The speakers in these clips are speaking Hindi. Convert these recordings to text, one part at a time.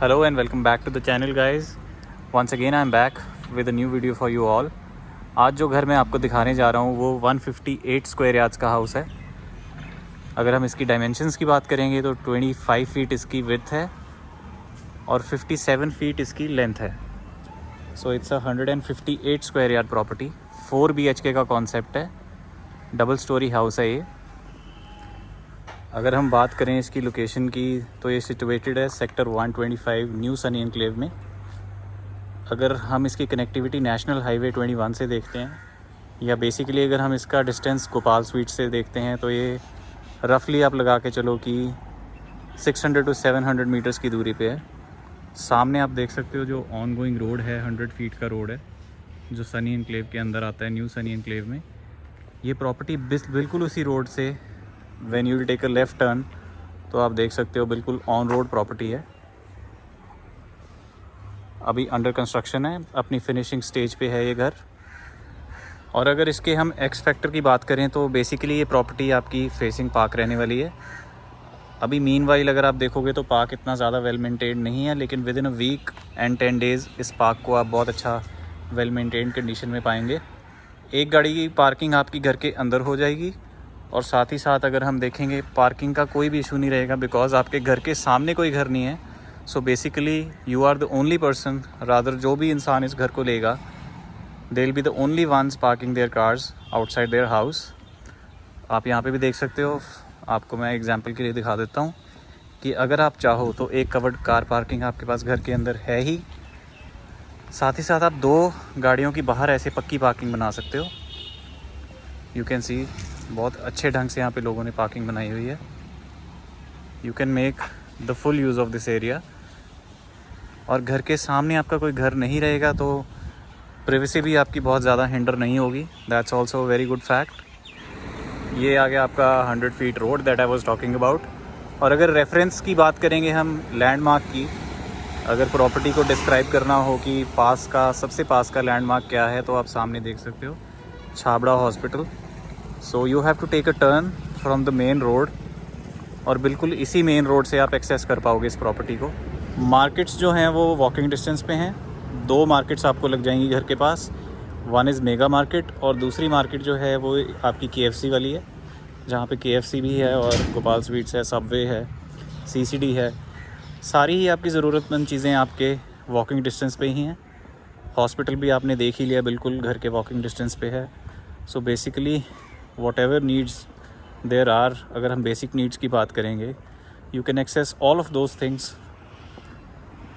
Hello and welcome back to the channel guys. Once again I am back with a new video for you all. आज जो घर मैं आपको दिखाने जा रहा हूँ वो 158 स्क्वायर यार्ड्स का हाउस है। अगर हम इसकी डायमेंशंस की बात करेंगे तो 25 फीट इसकी विड्थ है और 57 फीट इसकी लेंथ है। So it's a 158 square yard property. 4 BHK का कॉन्सेप्ट है, डबल स्टोरी हाउस है ये। अगर हम बात करें इसकी लोकेशन की तो ये सिचुएटेड है सेक्टर 125 न्यू सनी एनक्लेव में। अगर हम इसकी कनेक्टिविटी नेशनल हाईवे 21 से देखते हैं या बेसिकली अगर हम इसका डिस्टेंस गोपाल स्वीट से देखते हैं तो ये रफली आप लगा के चलो कि 600 to 700 मीटर्स की दूरी पे है। सामने आप देख सकते हो जो ऑन गोइंग रोड है 100 फीट का रोड है जो सनी एनक्लेव के अंदर आता है, न्यू सनी एनक्लेव में। ये प्रॉपर्टी बिल्कुल उसी रोड से when you will take a left turn तो आप देख सकते हो बिल्कुल ऑन रोड प्रॉपर्टी है। अभी अंडर कंस्ट्रक्शन है, अपनी फिनिशिंग स्टेज पे है ये घर। और अगर इसके हम एक्स फैक्टर की बात करें तो बेसिकली ये प्रॉपर्टी आपकी फेसिंग पार्क रहने वाली है। अभी मीनवाइल अगर आप देखोगे तो पार्क इतना ज़्यादा वेल मेंटेन नहीं है, लेकिन within a week and 10 days इस पार्क को आप बहुत अच्छा वेल मेंटेन कंडीशन में पाएंगे। एक गाड़ी की पार्किंग आपकी घर के अंदर हो जाएगी और साथ ही साथ अगर हम देखेंगे पार्किंग का कोई भी इशू नहीं रहेगा बिकॉज़ आपके घर के सामने कोई घर नहीं है। So basically you are the only person, rather जो भी इंसान इस घर को लेगा they will be the only ones parking their cars outside their house. आप यहाँ पे भी देख सकते हो, आपको मैं एग्जांपल के लिए दिखा देता हूँ कि अगर आप चाहो तो एक कवर्ड कार पार्किंग आपके पास घर के अंदर है ही, साथ ही साथ आप 2 गाड़ियों की बाहर ऐसे पक्की पार्किंग बना सकते हो। यू कैन सी बहुत अच्छे ढंग से यहाँ पे लोगों ने पार्किंग बनाई हुई है। You can make the full use of this area. और घर के सामने आपका कोई घर नहीं रहेगा तो प्राइवेसी भी आपकी बहुत ज़्यादा हिंडर नहीं होगी। That's also a very good fact. ये आ गया आपका 100 feet road that I was talking about. और अगर रेफरेंस की बात करेंगे हम लैंडमार्क की, अगर प्रॉपर्टी को डिस्क्राइब करना हो कि पास का सबसे पास का लैंडमार्क क्या है तो आप सामने देख सकते हो Chhabra hospital. So you have to take a turn from the main road और बिल्कुल इसी मेन रोड से आप एक्सेस कर पाओगे इस प्रॉपर्टी को। मार्केट्स जो हैं वो वॉकिंग डिस्टेंस पे हैं। 2 मार्केट्स आपको लग जाएंगी घर के पास। वन इज़ मेगा मार्केट और दूसरी मार्केट जो है वो आपकी KFC वाली है, जहाँ पे KFC भी है और गोपाल स्वीट्स है, सबवे है, CCD है। सारी ही आपकी ज़रूरतमंद चीज़ें आपके वॉकिंग डिस्टेंस पे ही हैं। हॉस्पिटल भी आपने देख ही लिया, बिल्कुल घर के वॉकिंग डिस्टेंस पे है। So basically whatever needs there are, अगर हम बेसिक नीड्स की बात करेंगे, you can access all of those things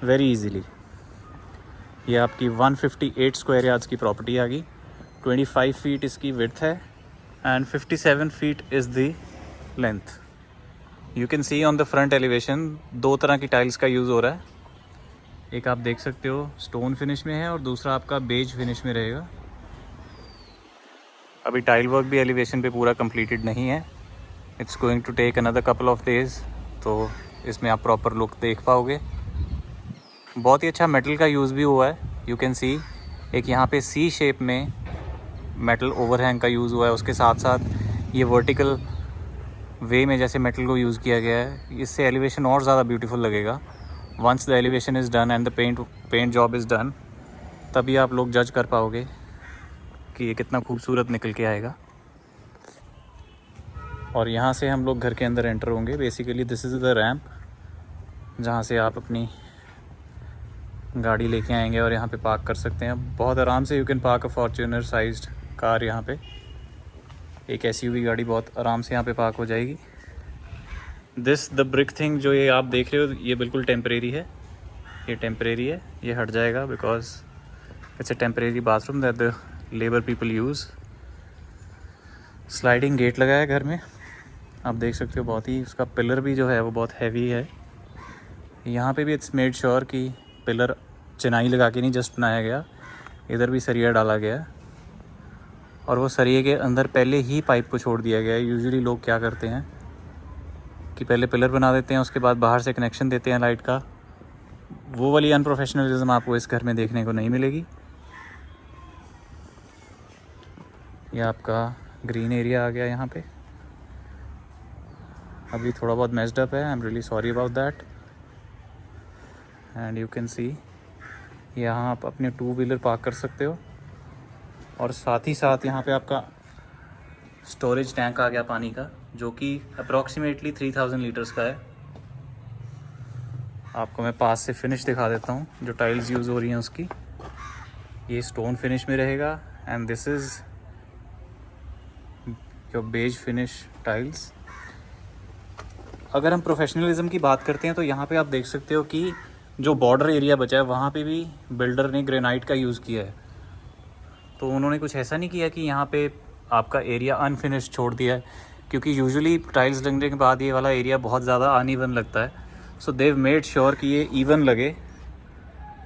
very easily. ये आपकी 158 स्क्वायर यार्ड्स की प्रॉपर्टी आ गई। 25 फीट इसकी विड्थ है and 57 feet is the length. You can see on the front elevation 2 तरह की टाइल्स का यूज़ हो रहा है। एक आप देख सकते हो स्टोन फिनिश में है और दूसरा आपका बेज फिनिश में रहेगा। अभी टाइल वर्क भी एलिवेशन पे पूरा कंप्लीटेड नहीं है। It's going to take another couple of days, तो इसमें आप प्रॉपर लुक देख पाओगे। बहुत ही अच्छा मेटल का यूज़ भी हुआ है। यू कैन सी एक यहाँ पे C शेप में मेटल ओवरहैंग का यूज़ हुआ है, उसके साथ साथ ये वर्टिकल वे में जैसे मेटल को यूज़ किया गया है। इससे एलिवेशन और ज़्यादा ब्यूटीफुल लगेगा। Once the elevation is done and the paint job is done, तभी आप लोग जज कर पाओगे कि ये कितना खूबसूरत निकल के आएगा। और यहाँ से हम लोग घर के अंदर एंटर होंगे। Basically this is the ramp जहाँ से आप अपनी गाड़ी लेके आएंगे और यहाँ पे पार्क कर सकते हैं बहुत आराम से। You can park a Fortuner sized car यहाँ पे। एक SUV गाड़ी बहुत आराम से यहाँ पे पार्क हो जाएगी। दिस द ब्रिक थिंग जो ये आप देख रहे हो ये बिल्कुल टेम्परेरी है। ये टेम्परेरी है, ये हट जाएगा because it's a temporary bathroom that the labour people use. Sliding gate लगा है घर में, आप देख सकते हो। बहुत ही उसका पिलर भी जो है वो बहुत हैवी है। यहाँ पे भी इट्स मेड श्योर कि पिलर चिनाई लगा के नहीं जस्ट बनाया गया, इधर भी सरिया डाला गया और वो सरिये के अंदर पहले ही पाइप को छोड़ दिया गया है। यूजुअली लोग क्या करते हैं कि पहले पिलर बना देते हैं उसके बाद बाहर से कनेक्शन देते हैं लाइट का। वो वाली अनप्रोफेशनलिज्म आपको इस घर में देखने को नहीं मिलेगी। ये आपका ग्रीन एरिया आ गया यहाँ पे। अभी थोड़ा बहुत मेस्ड अप है, I am really sorry about that. And you can सी यहाँ आप अपने 2 व्हीलर पार्क कर सकते हो। और साथ ही साथ यहाँ पे आपका स्टोरेज टैंक आ गया पानी का, जो कि अप्रॉक्सीमेटली 3000 लीटर्स का है। आपको मैं पास से फिनिश दिखा देता हूँ जो टाइल्स यूज़ हो रही हैं उसकी। ये स्टोन फिनिश में रहेगा and this is your beige finish tiles. अगर हम प्रोफेशनलिज्म की बात करते हैं तो यहाँ पे आप देख सकते हो कि जो बॉर्डर एरिया बचा है वहाँ पे भी बिल्डर ने ग्रेनाइट का यूज़ किया है। तो उन्होंने कुछ ऐसा नहीं किया कि यहाँ पे आपका एरिया अनफिनिश छोड़ दिया है, क्योंकि यूजुअली टाइल्स लगने के बाद ये वाला एरिया बहुत ज़्यादा अनइवन लगता है। सो देव मेड श्योर कि ये इवन लगे,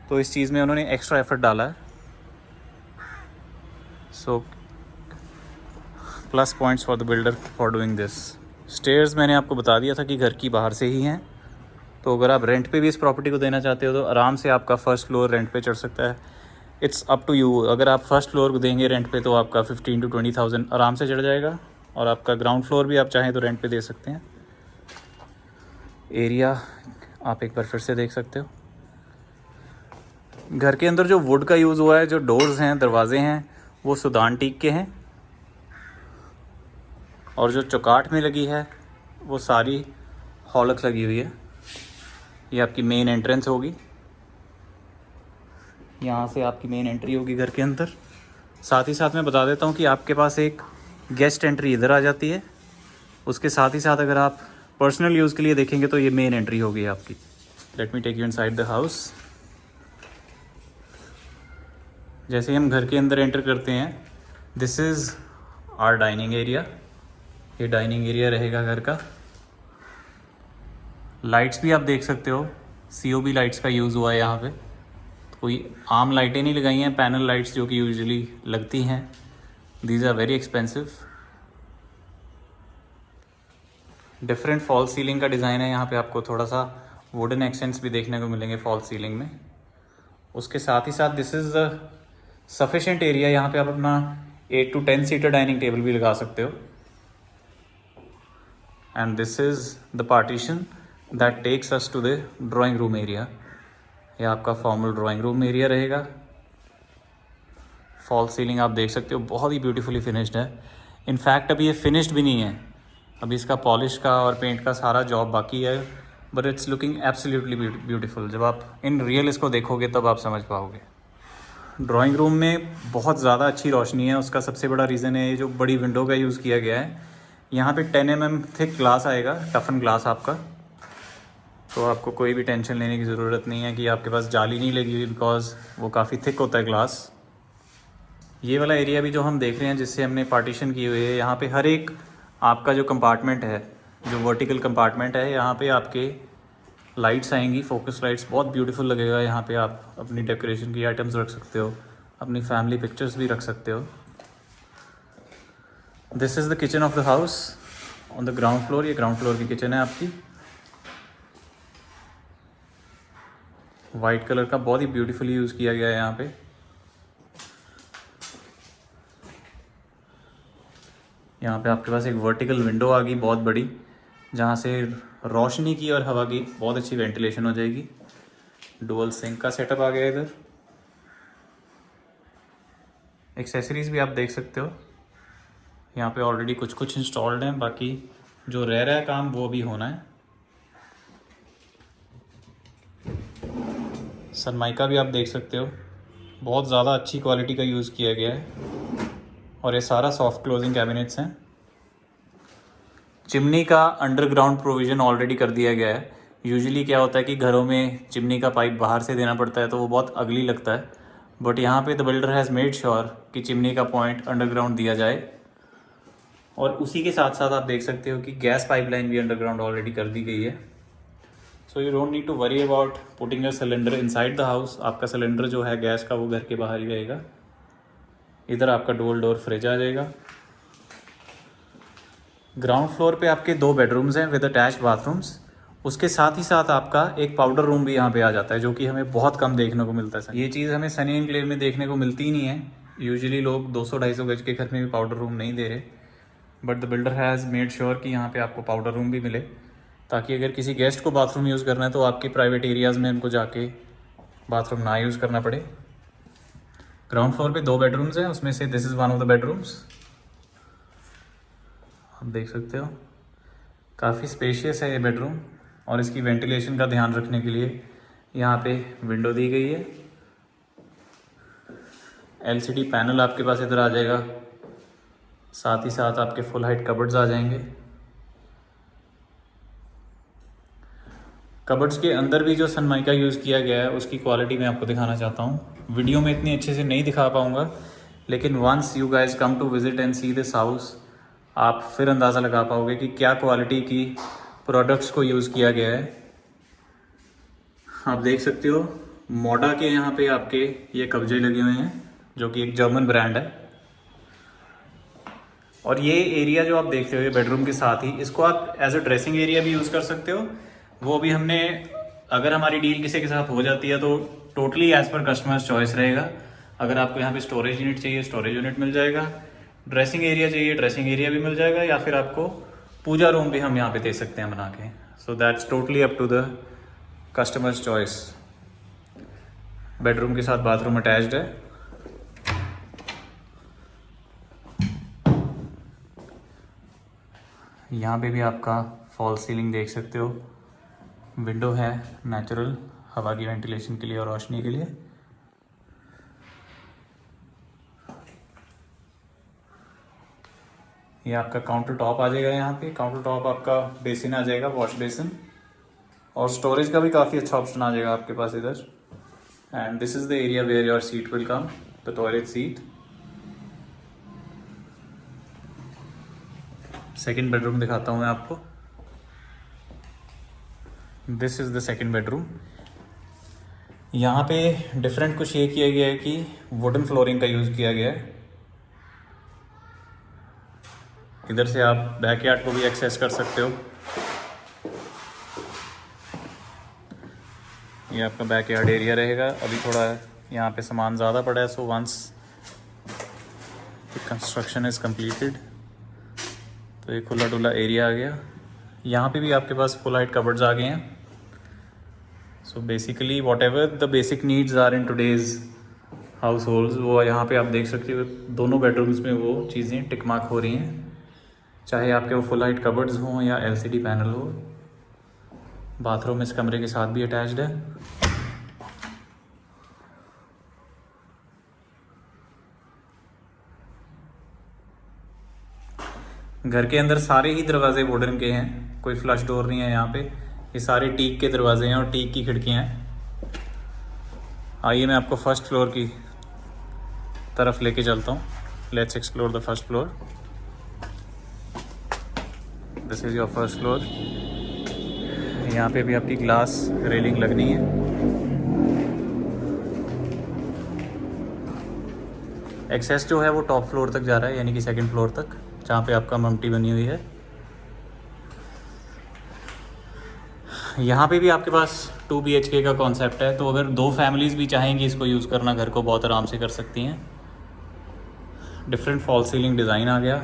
तो इस चीज़ में उन्होंने एक्स्ट्रा एफर्ट डाला है। So plus points for the builder for doing this. Stairs मैंने आपको बता दिया था कि घर की बाहर से ही हैं, तो अगर आप रेंट पे भी इस प्रॉपर्टी को देना चाहते हो तो आराम से आपका फर्स्ट फ्लोर रेंट पे चढ़ सकता है। It's up to you. अगर आप फर्स्ट फ्लोर को देंगे रेंट पे तो आपका 15 to 20,000 आराम से चढ़ जाएगा, और आपका ग्राउंड फ्लोर भी आप चाहें तो रेंट पे दे सकते हैं। एरिया आप एक बार फिर से देख सकते हो। घर के अंदर जो वुड का यूज़ हुआ है, जो डोर्स हैं, दरवाजे हैं, वो सुदान टीक के हैं, और जो चौकाट में लगी है वो सारी हॉलक्स लगी हुई है। ये आपकी मेन एंट्रेंस होगी, यहाँ से आपकी मेन एंट्री होगी घर के अंदर। साथ ही साथ मैं बता देता हूँ कि आपके पास एक गेस्ट एंट्री इधर आ जाती है। उसके साथ ही साथ अगर आप पर्सनल यूज़ के लिए देखेंगे तो ये मेन एंट्री होगी आपकी। Let me take you inside the house. जैसे ही हम घर के अंदर एंटर करते हैं, this is our dining area. ये डाइनिंग एरिया रहेगा घर का। लाइट्स भी आप देख सकते हो, COB लाइट्स का यूज़ हुआ है यहाँ पे। कोई आम लाइटें नहीं लगाई हैं, पैनल लाइट्स जो कि यूजुअली लगती हैं। These are very expensive. Different fall ceiling का डिज़ाइन है यहाँ पे। आपको थोड़ा सा वुडन एक्सेंट्स भी देखने को मिलेंगे फॉल सीलिंग में। उसके साथ ही साथ this is the sufficient area. यहाँ पे आप अपना 8 to 10 सीटर डाइनिंग टेबल भी लगा सकते हो। And this is the partition that takes us to the drawing room area. यह आपका फॉर्मल ड्राइंग रूम एरिया रहेगा। फॉल सीलिंग आप देख सकते हो, बहुत ही ब्यूटीफुली फिनिश्ड है। इनफैक्ट अभी ये फिनिश्ड भी नहीं है, अभी इसका पॉलिश का और पेंट का सारा जॉब बाकी है, but it's looking absolutely beautiful. जब आप इन रियल इसको देखोगे तब आप समझ पाओगे। ड्राइंग रूम में बहुत ज़्यादा अच्छी रोशनी है। उसका सबसे बड़ा रीज़न है ये जो बड़ी विंडो का यूज़ किया गया है। यहाँ पे 10 mm थिक ग्लास आएगा, टफन ग्लास आपका। तो आपको कोई भी टेंशन लेने की ज़रूरत नहीं है कि आपके पास जाली नहीं लगी हुई, बिकॉज वो काफ़ी थिक होता है ग्लास। ये वाला एरिया भी जो हम देख रहे हैं जिससे हमने पार्टीशन की हुई है, यहाँ पे हर एक आपका जो कंपार्टमेंट है, जो वर्टिकल कंपार्टमेंट है, यहाँ पे आपके लाइट्स आएंगी, फोकस लाइट्स। बहुत ब्यूटीफुल लगेगा। यहाँ पे आप अपनी डेकोरेशन की आइटम्स रख सकते हो, अपनी फैमिली पिक्चर्स भी रख सकते हो। This is the kitchen of the house on the ground floor. ये ग्राउंड फ्लोर की किचन है आपकी। वाइट कलर का बहुत ही ब्यूटीफुली यूज़ किया गया है यहाँ पे। यहाँ पे आपके पास एक वर्टिकल विंडो आ गई बहुत बड़ी, जहाँ से रोशनी की और हवा की बहुत अच्छी वेंटिलेशन हो जाएगी। डुअल सिंक का सेटअप आ गया इधर। एक्सेसरीज भी आप देख सकते हो, यहाँ पे ऑलरेडी कुछ कुछ इंस्टॉल्ड हैं, बाकी जो रह रहा है काम वो भी होना है। सनमाइका भी आप देख सकते हो, बहुत ज़्यादा अच्छी क्वालिटी का यूज़ किया गया है। और ये सारा सॉफ्ट क्लोजिंग कैबिनेट्स हैं। चिमनी का अंडरग्राउंड प्रोविज़न ऑलरेडी कर दिया गया है। यूजुअली क्या होता है कि घरों में चिमनी का पाइप बाहर से देना पड़ता है, तो वो बहुत अगली लगता है। बट यहाँ पे the builder has made sure कि चिमनी का पॉइंट अंडरग्राउंड दिया जाए। और उसी के साथ साथ आप देख सकते हो कि गैस पाइपलाइन भी अंडरग्राउंड ऑलरेडी कर दी गई है। So you don't need to worry about putting a cylinder inside the house. आपका सिलेंडर जो है गैस का वो घर के बाहर ही रहेगा। इधर आपका डुअल डोर फ्रिज आ जाएगा। ग्राउंड फ्लोर पे आपके 2 बेडरूम्स हैं विद अटैच्ड बाथरूम्स। उसके साथ ही साथ आपका एक पाउडर रूम भी यहाँ पे आ जाता है, जो कि हमें बहुत कम देखने को मिलता है। ये चीज़ हमें सनी एनक्लेव में देखने को मिलती ही नहीं है। यूजुअली लोग 200-250 गज के घर में भी पाउडर रूम नहीं दे रहे, but the builder has made sure कि यहाँ पे आपको पाउडर रूम भी मिले, ताकि अगर किसी गेस्ट को बाथरूम यूज़ करना है तो आपकी प्राइवेट एरियाज़ में उनको जाके बाथरूम ना यूज़ करना पड़े। ग्राउंड फ्लोर पे 2 बेडरूम्स हैं, उसमें से this is one of the bedrooms. आप देख सकते हो काफ़ी स्पेशियस है ये बेडरूम, और इसकी वेंटिलेशन का ध्यान रखने के लिए यहाँ पे विंडो दी गई है। LCD पैनल आपके पास इधर आ जाएगा, साथ ही साथ आपके फुल हाइट कबर्ड्स आ जाएंगे। कबर्ड्स के अंदर भी जो सनमाइका यूज़ किया गया है उसकी क्वालिटी मैं आपको दिखाना चाहता हूँ। वीडियो में इतनी अच्छे से नहीं दिखा पाऊँगा, लेकिन once you guys come to visit and see this house, आप फिर अंदाज़ा लगा पाओगे कि क्या क्वालिटी की प्रोडक्ट्स को यूज़ किया गया है। आप देख सकते हो मोडा के यहाँ पे आपके ये कब्जे लगे हुए हैं, जो कि एक जर्मन ब्रांड है। और ये एरिया जो आप देख रहे हो ये बेडरूम के साथ ही, इसको आप एज अ ड्रेसिंग एरिया भी यूज़ कर सकते हो। वो भी हमने, अगर हमारी डील किसी के साथ हो जाती है तो totally as per customers choice रहेगा। अगर आपको यहाँ पे स्टोरेज यूनिट चाहिए स्टोरेज यूनिट मिल जाएगा, ड्रेसिंग एरिया चाहिए ड्रेसिंग एरिया भी मिल जाएगा, या फिर आपको पूजा रूम भी हम यहाँ पे दे सकते हैं बना के। So that's totally up to the customers choice. Bedroom के साथ बाथरूम अटैच्ड है। यहाँ पे भी आपका फॉल सीलिंग देख सकते हो, विंडो है नेचुरल हवा की वेंटिलेशन के लिए और रोशनी के लिए। ये आपका काउंटर टॉप आ जाएगा, यहाँ पे काउंटर टॉप आपका बेसिन आ जाएगा, वॉश बेसिन, और स्टोरेज का भी काफ़ी अच्छा ऑप्शन आ जाएगा आपके पास इधर। And this is the area where your seat will come, the toilet seat. Second bedroom दिखाता हूँ मैं आपको। This is the second bedroom. यहाँ पे डिफरेंट कुछ ये किया गया है कि वुडन फ्लोरिंग का यूज़ किया गया है। इधर से आप बैकयार्ड को भी एक्सेस कर सकते हो। ये आपका बैकयार्ड एरिया रहेगा। अभी थोड़ा यहाँ पे सामान ज़्यादा पड़ा है, so once the construction is completed तो ये खुला डुला एरिया आ गया। यहाँ पे भी आपके पास फुल हाइट कबर्ड्स आ गए हैं। So basically whatever the basic needs are in today's households, वो यहाँ पे आप देख सकते हो दोनों बेडरूम्स में वो चीज़ें टिक मार्क हो रही हैं, चाहे आपके वो फुल हाइट कबर्ड्स हों या LCD पैनल हो। बाथरूम इस कमरे के साथ भी अटैच्ड है। घर के अंदर सारे ही दरवाजे वुडन के हैं, कोई फ्लश डोर नहीं है यहाँ पे। ये सारे टीक के दरवाजे हैं और टीक की खिड़कियाँ हैं। आइए मैं आपको फर्स्ट फ्लोर की तरफ लेके चलता हूँ। Let's explore the first floor. This is your first floor. यहाँ पे भी आपकी ग्लास रेलिंग लगनी है। एक्सेस जो है वो टॉप फ्लोर तक जा रहा है, यानी कि सेकंड फ्लोर तक, जहाँ पे आपका मम्टी बनी हुई है। यहाँ पे भी आपके पास 2 BHK का कॉन्सेप्ट है, तो अगर 2 फैमिलीज़ भी चाहेंगी इसको यूज़ करना, घर को बहुत आराम से कर सकती हैं। डिफरेंट फॉल सीलिंग डिज़ाइन आ गया।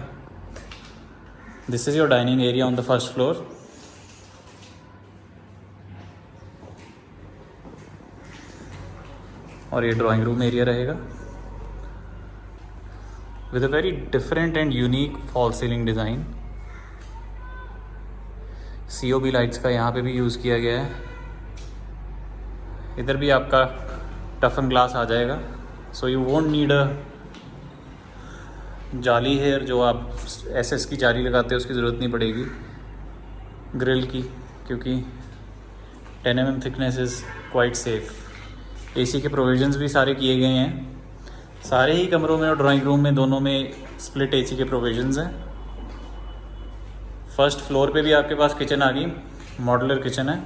This is your dining area on the first floor. और ये ड्राइंग रूम एरिया रहेगा with a very different and unique fall ceiling design. COB lights का यहाँ पे भी यूज़ किया गया है। इधर भी आपका टफन ग्लास आ जाएगा, so you won't need a जाली हेयर, जो आप SS की जाली लगाते हो उसकी ज़रूरत नहीं पड़ेगी ग्रिल की, क्योंकि 10 mm thickness is quite safe. AC के प्रोविजंस भी सारे किए गए हैं, सारे ही कमरों में और ड्राइंग रूम में दोनों में स्प्लिट AC के प्रोविजंस हैं। फर्स्ट फ्लोर पे भी आपके पास किचन आ गई, मॉड्यूलर किचन है।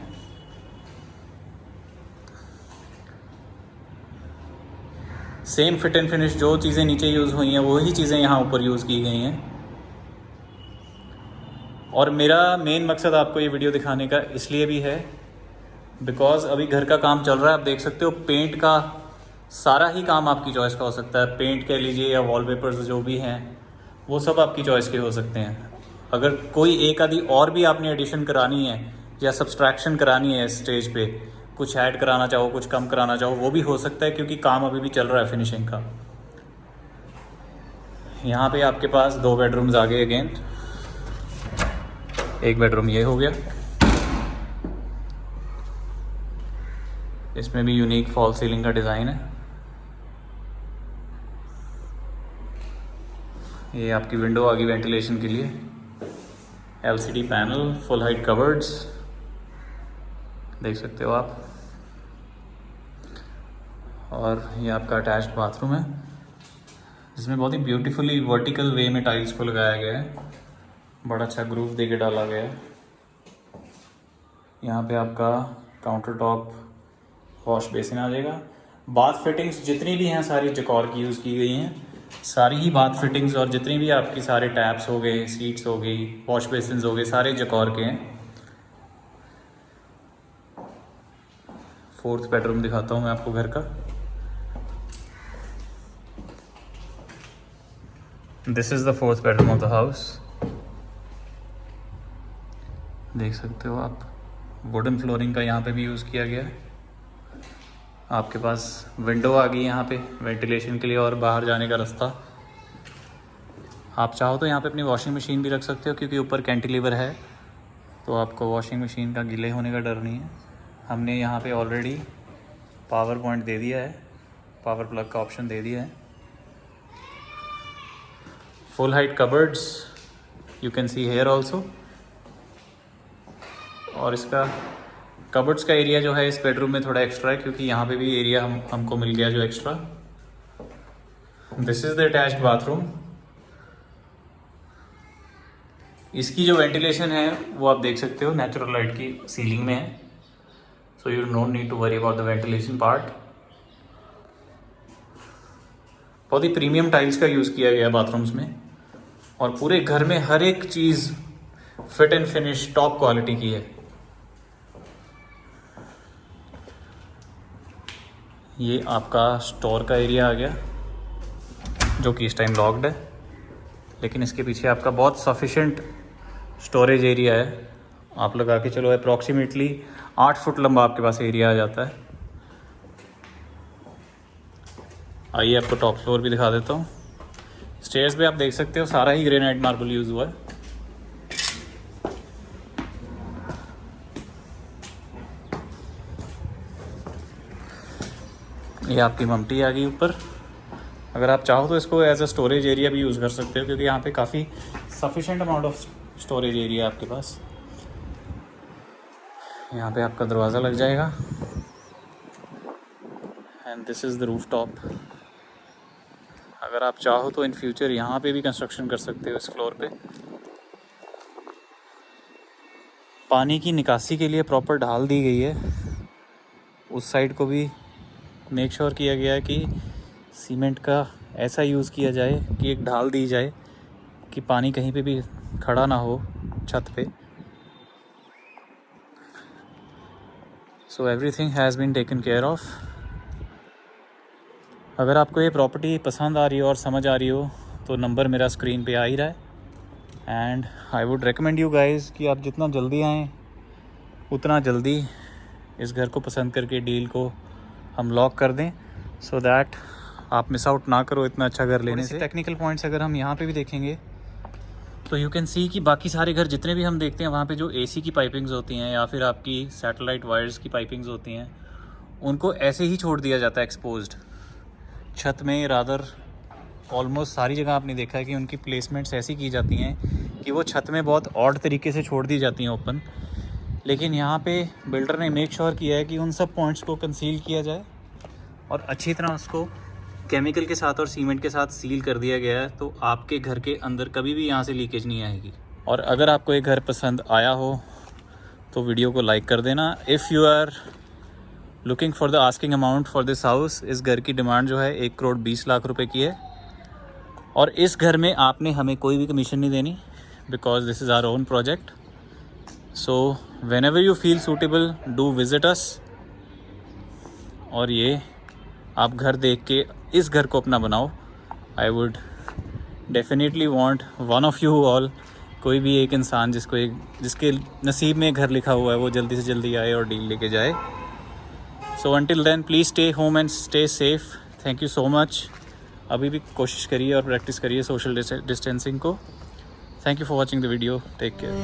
सेम फिट एंड फिनिश, जो चीज़ें नीचे यूज़ हुई हैं वही चीज़ें यहाँ ऊपर यूज़ की गई हैं। और मेरा मेन मकसद आपको ये वीडियो दिखाने का इसलिए भी है बिकॉज अभी घर का काम चल रहा है। आप देख सकते हो पेंट का सारा ही काम आपकी चॉइस का हो सकता है। पेंट कह लीजिए या वॉलपेपर्स जो भी हैं वो सब आपकी चॉइस के हो सकते हैं। अगर कोई एक आधी और भी आपने एडिशन करानी है, या सब्सट्रैक्शन करानी है स्टेज पे, कुछ ऐड कराना चाहो, कुछ कम कराना चाहो, वो भी हो सकता है क्योंकि काम अभी भी चल रहा है फिनिशिंग का। यहाँ पे आपके पास 2 बेडरूम्स आ गए अगेन। एक बेडरूम ये हो गया, इसमें भी यूनिक फॉल सीलिंग का डिज़ाइन है। ये आपकी विंडो आ गई वेंटिलेशन के लिए, LCD panel, full height coverts देख सकते हो आप। और ये आपका अटैच्ड बाथरूम है जिसमें बहुत ही ब्यूटीफुली वर्टिकल वे में टाइल्स को लगाया गया है, बड़ा अच्छा ग्रूव देके डाला गया है। यहाँ पे आपका काउंटर टॉप वॉश बेसिन आ जाएगा। बाथ फिटिंग्स जितनी भी हैं सारी जकौर की यूज़ की गई हैं, सारी ही बाथ फिटिंग्स और जितनी भी आपकी सारे टैप्स हो गए, सीट्स हो गई, वॉश बेसिन हो गए, सारे जकौर के हैं। 4th बेडरूम दिखाता हूँ मैं आपको घर का। This is the 4th bedroom of the house. देख सकते हो आप, वुडन फ्लोरिंग का यहाँ पे भी यूज़ किया गया है। आपके पास विंडो आ गई यहाँ पे वेंटिलेशन के लिए और बाहर जाने का रास्ता। आप चाहो तो यहाँ पे अपनी वॉशिंग मशीन भी रख सकते हो क्योंकि ऊपर कैंटिलीवर है, तो आपको वॉशिंग मशीन का गीले होने का डर नहीं है। हमने यहाँ पे ऑलरेडी पावर पॉइंट दे दिया है, पावर प्लग का ऑप्शन दे दिया है। Full height cupboards you can see here also. और इसका कबर्ड्स का एरिया जो है इस बेडरूम में थोड़ा एक्स्ट्रा है क्योंकि यहाँ पे भी एरिया हमको मिल गया जो extra. This is the attached bathroom. इसकी जो वेंटिलेशन है वो आप देख सकते हो नेचुरल लाइट की सीलिंग में है, so you don't need to worry about the ventilation part. बहुत ही प्रीमियम टाइल्स का यूज़ किया गया बाथरूम्स में और पूरे घर में हर एक चीज़ fit and finish top quality की है। ये आपका स्टोर का एरिया आ गया जो कि इस टाइम लॉक्ड है, लेकिन इसके पीछे आपका बहुत सफिशेंट स्टोरेज एरिया है। आप लगा के चलो अप्रॉक्सीमेटली 8 फुट लंबा आपके पास एरिया आ जाता है। आइए आपको टॉप फ्लोर भी दिखा देता हूँ। स्टेयर्स पे आप देख सकते हो सारा ही ग्रेनाइट मार्बल यूज़ हुआ है। ये आपकी ममटी आ गई ऊपर। अगर आप चाहो तो इसको एज अ स्टोरेज एरिया भी यूज़ कर सकते हो क्योंकि यहाँ पे काफ़ी sufficient amount of storage area आपके पास। यहाँ पे आपका दरवाज़ा लग जाएगा and this is the roof top. अगर आप चाहो तो इन फ्यूचर यहाँ पे भी कंस्ट्रक्शन कर सकते हो इस फ्लोर पे। पानी की निकासी के लिए प्रॉपर ढाल दी गई है। उस साइड को भी मेक श्योर किया गया है कि सीमेंट का ऐसा यूज़ किया जाए कि एक ढाल दी जाए कि पानी कहीं पे भी खड़ा ना हो छत पे। So everything has been taken care of. अगर आपको ये प्रॉपर्टी पसंद आ रही हो और समझ आ रही हो तो नंबर मेरा स्क्रीन पे आ ही रहा है and I would recommend you guys कि आप जितना जल्दी आएँ उतना जल्दी इस घर को पसंद करके डील को हम लॉक कर दें सो दैट आप मिस आउट ना करो इतना अच्छा घर लेने से। टेक्निकल पॉइंट्स अगर हम यहाँ पे भी देखेंगे तो यू कैन सी कि बाकी सारे घर जितने भी हम देखते हैं वहाँ पे जो एसी की पाइपिंग्स होती हैं या फिर आपकी सैटेलाइट वायर्स की पाइपिंग्स होती हैं उनको ऐसे ही छोड़ दिया जाता है एक्सपोज्ड छत में। रादर ऑलमोस्ट सारी जगह आपने देखा है कि उनकी प्लेसमेंट्स ऐसी की जाती हैं कि वो छत में बहुत ऑड तरीके से छोड़ दी जाती हैं ओपन। लेकिन यहाँ पे बिल्डर ने मेक श्योर किया है कि उन सब पॉइंट्स को कंसील किया जाए और अच्छी तरह उसको केमिकल के साथ और सीमेंट के साथ सील कर दिया गया है, तो आपके घर के अंदर कभी भी यहाँ से लीकेज नहीं आएगी। और अगर आपको ये घर पसंद आया हो तो वीडियो को लाइक कर देना। If you are looking for the asking amount for this house, इस घर की डिमांड जो है 1 करोड़ 20 लाख रुपए की है और इस घर में आपने हमें कोई भी कमीशन नहीं देनी because this is our own project. So whenever you feel suitable do visit us। और ये आप घर देख के इस घर को अपना बनाओ। I would definitely want one of you all कोई भी एक इंसान जिसके नसीब में घर लिखा हुआ है वो जल्दी से जल्दी आए और डील लेके जाए। So until then please stay home and stay safe. Thank you so much. अभी भी कोशिश करिए और प्रैक्टिस करिए सोशल डिस्टेंसिंग को। Thank you for watching the video. Take care.